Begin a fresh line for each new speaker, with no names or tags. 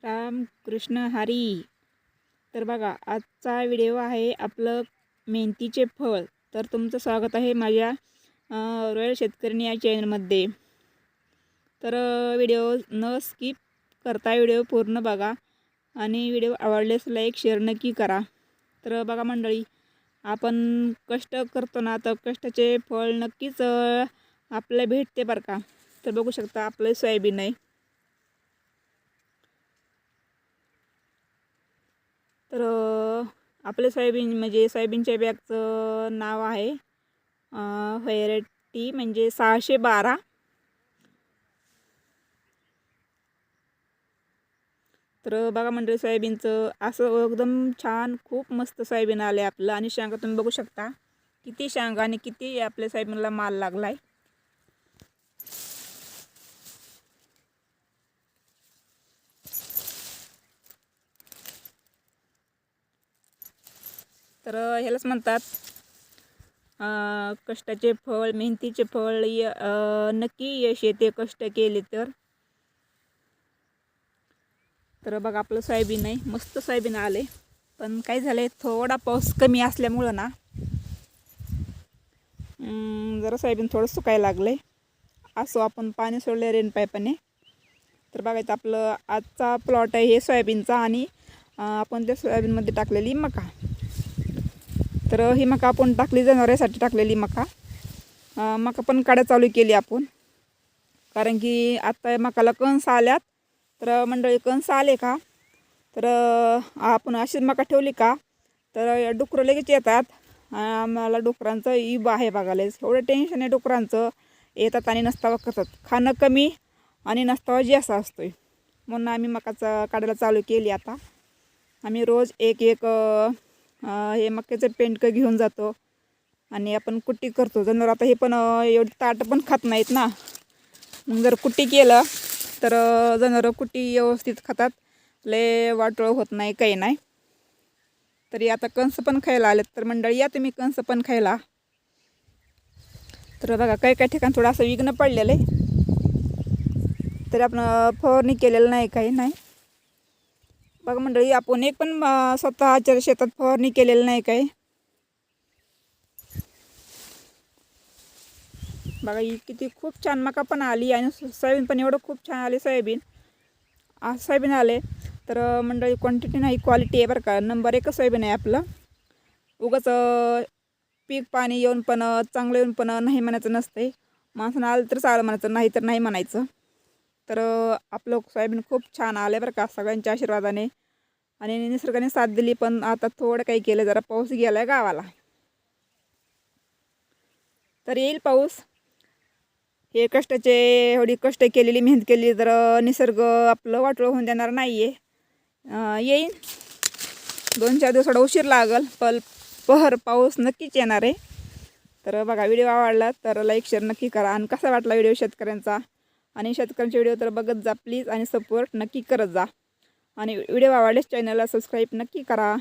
राम कृष्ण हरी. तर बघा, आजचा व्हिडिओ आहे आपलं मेहनतीचे फळ. तर तुमचं स्वागत आहे माझ्या रॉयल शेतकरी या चॅनलमध्ये. तर व्हिडिओ न स्किप करता व्हिडिओ पूर्ण बघा आणि व्हिडिओ आवडल्यास लाईक शेअर नक्की करा. तर बघा मंडळी, आपण कष्ट करतो ना, तर कष्टाचे फळ नक्कीच आपल्याला भेटते बरं का. तर बघू शकता आपलं सोयाबीन आहे. तर आपले सोयाबीन म्हणजे सोयाबीनच्या बॅगचं नाव आहे व्हेरायटी म्हणजे 612. तर बघा मंडळी, सोयाबीनचं असं एकदम छान खूप मस्त सोयाबीन आले आपलं. आणि शेंगा तुम्ही बघू शकता किती शेंगा आणि किती आपल्या सोयाबीनला माल लागला आहे. तर ह्यालाच म्हणतात कष्टाचे फळ, मेहनतीचे फळ. नक्की यश येते कष्ट केले तर. तर बघा आपलं सोयाबीन आहे, मस्त सोयाबीन आले. पण काय झालं आहे, थोडा पाऊस कमी असल्यामुळं ना जरा सोयाबीन थोडं सुकायला लागलं आहे. असो, आपण पाणी सोडलं रेन पाईपाने. तर बघायचं आपलं आजचा प्लॉट आहे हे सोयाबीनचा. आणि आपण त्या सोयाबीनमध्ये टाकलेली मका. तर ही मका आपण टाकली जनावरांसाठी टाकलेली मका. मका पण काढा चालू केली आपण, कारण की आता मकाला कणस आल्यात. तर मंडळी, कणस आले का तर आपण अशीच मका ठेवली का तर डुकरं लगेच येतात. आम्हाला डुकरांचं इब आहे बघायला. एवढं टेन्शन आहे डुकरांचं. येतात आणि नसतावा करतात. खाणं कमी आणि नसतावा जास्त असतोय. म्हणून आम्ही मकाचं काढायला चालू केली. आता आम्ही रोज एक एक हे मक्याचं पेंडकं घेऊन जातो आणि आपण कुट्टी करतो. जनावर आता हे पण एवढी ताटं पण खात नाहीत ना. मग जर कुट्टी केलं तर जनावरं कुट्टी व्यवस्थित खातात, लय वाटोळं होत नाही, काही नाही. तरी आता कणस पण खायला आलेत. तर मंडळी, या तुम्ही कणस पण खायला. तर बघा, काही ठिकाणी थोडं असं विघ्न पडलेलं आहे. तरी आपण फवारणी केलेलं नाही, काही नाही. बघा मंडळी, आपण एक पण स्वतःच्या शेतात फवारणी केलेलं नाही काही. बघा ही किती खूप छान मका पण आली आणि सोयाबीन पण एवढं खूप छान आले. सोयाबीन आले. तर मंडळी, क्वांटिटी नाही क्वालिटी आहे बरं का. नंबर 1 सोयाबीन आहे आपलं. उगाच पीक पाणी येऊन पण चांगलं येऊन पण नाही म्हणायचं नसते. माणसानं आलं तर चांगलं म्हणायचं, नाही तर नाही म्हणायचं. तर आपलं सोयाबीन खूप छान आलं बरं का, सगळ्यांच्या आशीर्वादाने. आणि निसर्गाने साथ दिली. पण आता थोडं काही केलं, जरा पाऊस गेला आहे गावाला. तर येईल पाऊस. हे कष्टाचे, एवढी कष्ट केलेली, मेहनत केली तर निसर्ग आपलं वाटोळं होऊन देणार नाही आहे. येईन 2-4 दिवस थोडा उशीर लागल, पण पाऊस नक्कीच येणार आहे. तर बघा, व्हिडिओ आवडला तर लाईक शेअर नक्की करा. आणि कसा वाटला व्हिडिओ शेतकऱ्यांचा, आणि शेतकऱ्यांचे व्हिडिओ तर बघत जा प्लीज, आणि सपोर्ट नक्की करत जा. आणि व्हिडिओ आवडल्यास चॅनलला सबस्क्राईब नक्की करा.